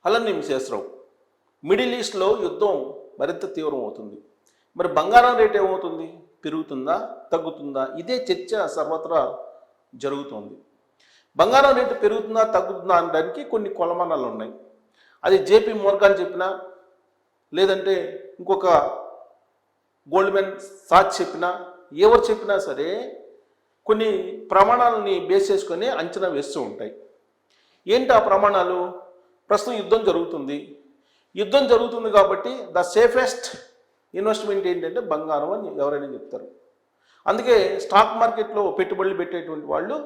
అలానే నిమిషేశ్వరరావు, మిడిల్ ఈస్ట్లో యుద్ధం మరింత తీవ్రం అవుతుంది. మరి బంగారం రేట్ ఏమవుతుంది? పెరుగుతుందా తగ్గుతుందా? ఇదే చర్చ సర్వత్రా జరుగుతోంది. బంగారం రేటు పెరుగుతుందా తగ్గుతుందా అనడానికి కొన్ని కొలమానాలు ఉన్నాయి. అది జేపీ మోర్గాన్ చెప్పినా, లేదంటే ఇంకొక గోల్డ్మెన్ సాచ్ చెప్పినా, ఎవరు చెప్పినా సరే కొన్ని ప్రమాణాలని బేస్ చేసుకొని అంచనా వేస్తూ ఉంటాయి. ఏంటి ఆ ప్రమాణాలు? ప్రస్తుతం యుద్ధం జరుగుతుంది కాబట్టి ద సేఫెస్ట్ ఇన్వెస్ట్మెంట్ ఏంటంటే బంగారం అని ఎవరైనా చెప్తారు. అందుకే స్టాక్ మార్కెట్లో పెట్టుబడులు పెట్టేటువంటి వాళ్ళు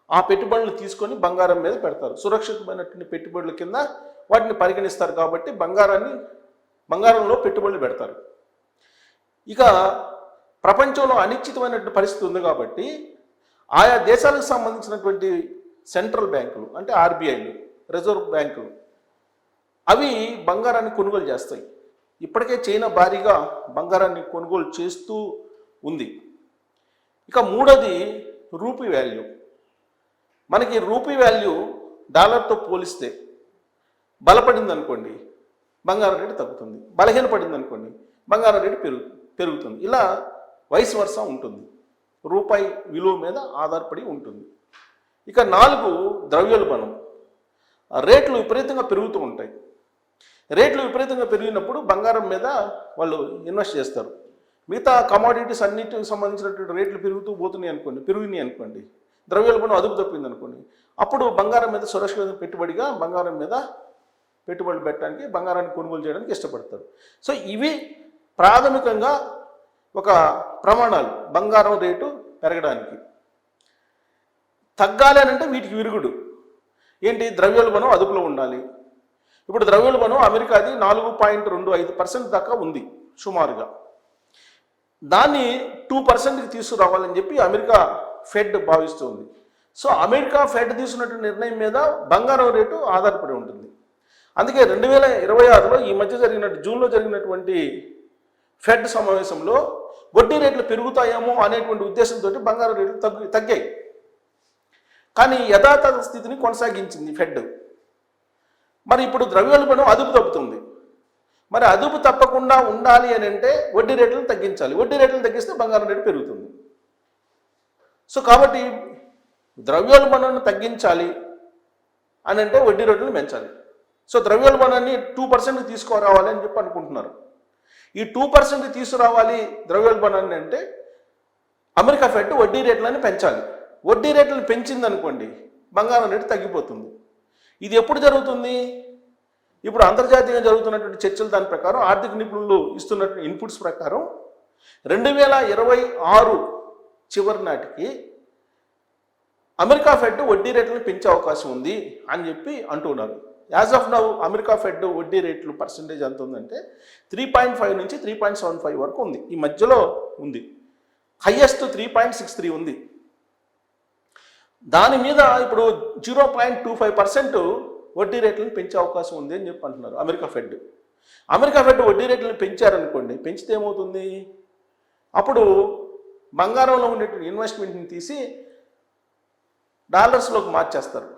ఆ పెట్టుబడులు తీసుకొని బంగారం మీద పెడతారు. సురక్షితమైనటువంటి పెట్టుబడుల కింద వాటిని పరిగణిస్తారు కాబట్టి బంగారంలో పెట్టుబడులు పెడతారు. ఇక ప్రపంచంలో అనిశ్చితమైనటువంటి పరిస్థితి ఉంది కాబట్టి ఆయా దేశాలకు సంబంధించినటువంటి సెంట్రల్ బ్యాంకులు అంటే ఆర్బీఐలు, రిజర్వ్ బ్యాంకులు అవి బంగారాన్ని కొనుగోలు చేస్తాయి. ఇప్పటికే చైనా భారీగా బంగారాన్ని కొనుగోలు చేస్తూ ఉంది. ఇక మూడోది రూపీ వాల్యూ. మనకి రూపీ వాల్యూ డాలర్తో పోలిస్తే బలపడింది అనుకోండి, బంగారం రేటు తగ్గుతుంది. బలహీనపడింది అనుకోండి, బంగారం రేటు పెరుగుతుంది. ఇలా వైస్ వర్సా ఉంటుంది. రూపాయి విలువ మీద ఆధారపడి ఉంటుంది. ఇక 4 ద్రవ్యోల్బణం. రేట్లు విపరీతంగా పెరుగుతూ ఉంటాయి. రేట్లు విపరీతంగా పెరిగినప్పుడు బంగారం మీద వాళ్ళు ఇన్వెస్ట్ చేస్తారు. మిగతా కమోడిటీస్ అన్నిటికి సంబంధించినటువంటి రేట్లు పెరిగినాయి అనుకోండి, ద్రవ్యోల్బణం అదుపు తప్పింది అనుకోండి, అప్పుడు బంగారం మీద సురక్షిత పెట్టుబడిగా బంగారం మీద పెట్టుబడులు పెట్టడానికి, బంగారాన్ని కొనుగోలు చేయడానికి ఇష్టపడతారు. సో ఇవి ప్రాథమికంగా ఒక ప్రమాణాలు బంగారం రేటు పెరగడానికి. తగ్గాలి అని అంటే వీటికి విరుగుడు ఏంటి? ద్రవ్యోల్బణం అదుపులో ఉండాలి. ఇప్పుడు ద్రవ్యోల్బణం అమెరికాది 4.25% దాకా ఉంది సుమారుగా. దాన్ని 2%కి తీసుకురావాలని చెప్పి అమెరికా ఫెడ్ భావిస్తుంది. సో అమెరికా ఫెడ్ తీసుకున్నటువంటి నిర్ణయం మీద బంగారం రేటు ఆధారపడి ఉంటుంది. అందుకే 2026లో ఈ మధ్య జూన్లో జరిగినటువంటి ఫెడ్ సమావేశంలో వడ్డీ రేట్లు పెరుగుతాయేమో అనేటువంటి ఉద్దేశంతో బంగారం రేట్లు తగ్గాయి. కానీ యథాతథ స్థితిని కొనసాగించింది ఫెడ్. మరి ఇప్పుడు ద్రవ్యోల్బణం అదుపు తప్పుతుంది. మరి అదుపు తప్పకుండా ఉండాలి అని అంటే వడ్డీ రేట్లను తగ్గించాలి. వడ్డీ రేట్లను తగ్గిస్తే బంగారం రేటు పెరుగుతుంది. సో కాబట్టి ద్రవ్యోల్బణాన్ని తగ్గించాలి అని అంటే వడ్డీ రేట్లను పెంచాలి. సో ద్రవ్యోల్బణాన్ని 2%కి తీసుకురావాలి అని చెప్పి అనుకుంటున్నారు. ఈ 2%కి తీసుకురావాలి ద్రవ్యోల్బణాన్ని అంటే అమెరికా ఫెడ్ వడ్డీ రేట్లను పెంచాలి. వడ్డీ రేట్లను పెంచింది అనుకోండి, బంగారం రేటు తగ్గిపోతుంది. ఇది ఎప్పుడు జరుగుతుంది? ఇప్పుడు అంతర్జాతీయంగా జరుగుతున్నటువంటి చర్చలు దాని ప్రకారం, ఆర్థిక నిపుణులు ఇస్తున్నటువంటి ఇన్పుట్స్ ప్రకారం 2026 చివరి నాటికి అమెరికా ఫెడ్ వడ్డీ రేట్లను పెంచే అవకాశం ఉంది అని చెప్పి అంటున్నారు. As of now America fed వడ్డీ రేట్లు పర్సంటేజ్ ఎంత ఉందంటే 3.5 నుంచి 3.75 వరకు ఉంది. ఈ మధ్యలో ఉంది. హైయెస్ట్ 3.63 ఉంది. దాని మీద ఇప్పుడు 0.25% వడ్డీ రేట్లను పెంచే అవకాశం ఉంది అని చెప్పి అంటున్నారు అమెరికా ఫెడ్ వడ్డీ రేట్లను పెంచారనుకోండి, పెంచితే ఏమవుతుంది? అప్పుడు బంగారంలో ఉండేటువంటి ఇన్వెస్ట్మెంట్ని తీసి డాలర్స్లోకి మార్చేస్తారు,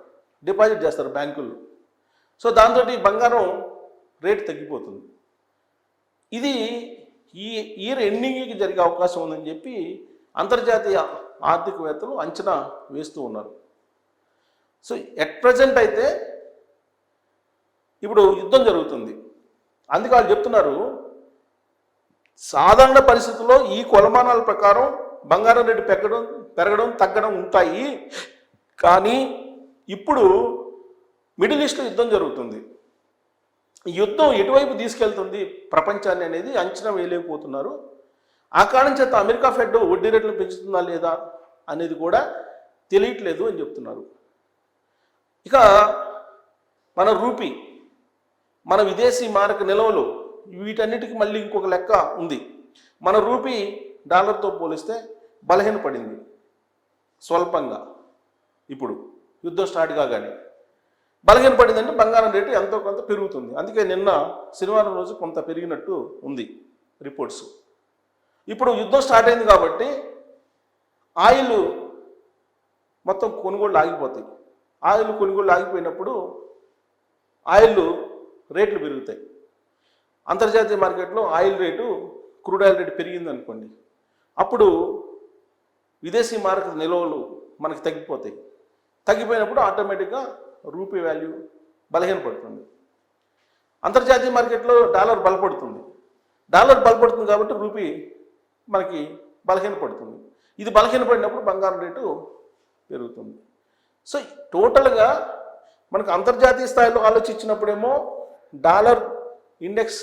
డిపాజిట్ చేస్తారు బ్యాంకుల్లో. సో దాంతో బంగారం రేటు తగ్గిపోతుంది. ఇది ఈ ఇయర్ ఎండింగ్కి జరిగే అవకాశం ఉందని చెప్పి అంతర్జాతీయ ఆర్థికవేత్తలు అంచనా వేస్తూ ఉన్నారు. సో ఎట్ ప్రజెంట్ అయితే ఇప్పుడు యుద్ధం జరుగుతుంది. అందుకే వాళ్ళు చెప్తున్నారు, సాధారణ పరిస్థితుల్లో ఈ కొలమానాల ప్రకారం బంగారం రేటు పెరగడం తగ్గడం ఉంటాయి. కానీ ఇప్పుడు మిడిల్ ఈస్ట్లో యుద్ధం జరుగుతుంది. ఈ యుద్ధం ఎటువైపు తీసుకెళ్తుంది ప్రపంచాన్ని అనేది అంచనా వేయలేకపోతున్నారు. ఆ కారణం చేత అమెరికా ఫెడ్ వడ్డీ రేట్లు పెంచుతుందా లేదా అనేది కూడా తెలియట్లేదు అని చెప్తున్నారు. ఇక మన రూపీ, మన విదేశీ మారక నిల్వలు, వీటన్నిటికీ మళ్ళీ ఇంకొక లెక్క ఉంది. మన రూపీ డాలర్తో పోలిస్తే బలహీనపడింది స్వల్పంగా. ఇప్పుడు యుద్ధం స్టార్ట్ కాగానే బలహీనపడిందంటే బంగారం రేటు ఎంతో కొంత పెరుగుతుంది. అందుకే నిన్న శనివారం రోజు కొంత పెరిగినట్టు ఉంది రిపోర్ట్స్. ఇప్పుడు యుద్ధం స్టార్ట్ అయింది కాబట్టి ఆయిల్ మొత్తం కొనుగోళ్ళు ఆగిపోతాయి. ఆయిల్ కొనుగోళ్ళు ఆగిపోయినప్పుడు ఆయిల్ రేట్లు పెరుగుతాయి. అంతర్జాతీయ మార్కెట్లో oil rate, crude oil rate పెరిగింది అనుకోండి, అప్పుడు విదేశీ మార్కెట్ నిల్వలు మనకి తగ్గిపోతాయి. తగ్గిపోయినప్పుడు ఆటోమేటిక్గా రూపీ వాల్యూ బలహీనపడుతుంది. అంతర్జాతీయ మార్కెట్లో డాలర్ బలపడుతుంది కాబట్టి రూపీ మనకి బలహీనపడుతుంది. ఇది బలహీనపడినప్పుడు బంగారం రేటు పెరుగుతుంది. సో టోటల్గా మనకు అంతర్జాతీయ స్థాయిలో ఆలోచించినప్పుడేమో డాలర్ ఇండెక్స్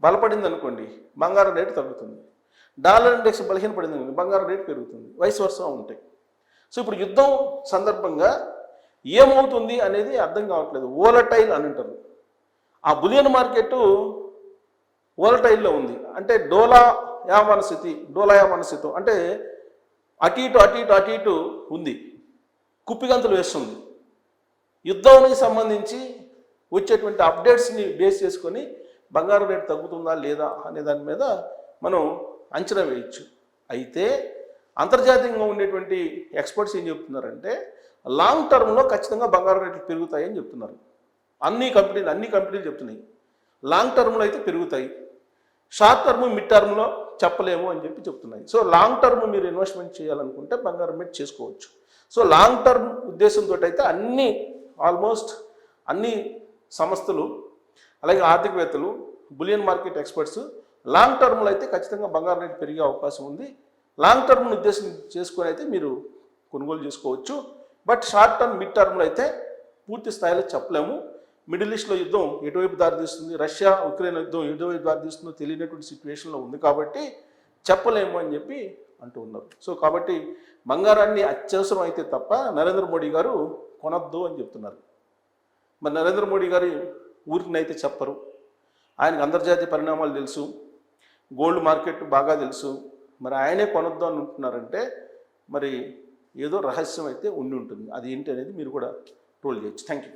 బలపడింది అనుకోండి, బంగారం రేటు తగ్గుతుంది. డాలర్ ఇండెక్స్ బలహీనపడింది అనుకోండి, బంగారం రేటు పెరుగుతుంది. వైస్ వర్సా ఉంటాయి. సో ఇప్పుడు యుద్ధం సందర్భంగా ఏమవుతుంది అనేది అర్థం కావట్లేదు. వోలటైల్ అని అంటారు. ఆ బులియన్ మార్కెట్ వోలటైల్లో ఉంది. అంటే డోలాయమాన స్థితి అంటే అటు ఇటు ఉంది, కుప్పిగంతులు వేస్తుంది. యుద్ధానికి సంబంధించి వచ్చేటువంటి అప్డేట్స్ని బేస్ చేసుకొని బంగారం రేటు తగ్గుతుందా లేదా అనే దాని మీద మనం అంచనా వేయచ్చు. అయితే అంతర్జాతీయంగా ఉండేటువంటి ఎక్స్పర్ట్స్ ఏం చెప్తున్నారంటే లాంగ్ టర్మ్లో ఖచ్చితంగా బంగారం రేట్లు పెరుగుతాయని చెప్తున్నారు. అన్ని కంపెనీలు చెప్తున్నాయి లాంగ్ టర్మ్లో అయితే పెరుగుతాయి, షార్ట్ టర్మ్ మిడ్ టర్మ్లో చెప్పలేము అని చెప్తున్నాయి. సో లాంగ్ టర్మ్ మీరు ఇన్వెస్ట్మెంట్ చేయాలనుకుంటే బంగారం మీద చేసుకోవచ్చు. సో లాంగ్ టర్మ్ ఉద్దేశంతో అయితే ఆల్మోస్ట్ అన్ని సంస్థలు అలాగే ఆర్థికవేత్తలు, బులియన్ మార్కెట్ ఎక్స్పర్ట్స్ లాంగ్ టర్మ్లో అయితే ఖచ్చితంగా బంగారం రేటు పెరిగే అవకాశం ఉంది. లాంగ్ టర్మ్ను ఉద్దేశం చేసుకొని అయితే మీరు కొనుగోలు చేసుకోవచ్చు. బట్ షార్ట్ టర్మ్ మిడ్ టర్మ్లో అయితే పూర్తి స్థాయిలో చెప్పలేము. మిడిల్ ఈస్ట్లో యుద్ధం ఎటువైపు దారితీస్తుంది, రష్యా ఉక్రెయిన్ యుద్ధం ఎటువైపు దారితీస్తుందో తెలియనటువంటి సిచ్యువేషన్లో ఉంది కాబట్టి చెప్పలేము అని అంటూ ఉన్నారు. సో కాబట్టి బంగారాన్ని అత్యవసరం అయితే తప్ప నరేంద్ర మోడీ గారు కొనొద్దు అని చెప్తున్నారు. మరి నరేంద్ర మోడీ గారు ఊరికినైతే చెప్పరు. ఆయనకు అంతర్జాతీయ పరిణామాలు తెలుసు, గోల్డ్ మార్కెట్ బాగా తెలుసు. మరి ఆయనే కొనొద్దు అని ఉంటున్నారంటే మరి ఏదో రహస్యం అయితే ఉండి ఉంటుంది. అది ఏంటి అనేది మీరు కూడా ట్రోల్ చేయొచ్చు. Thank you.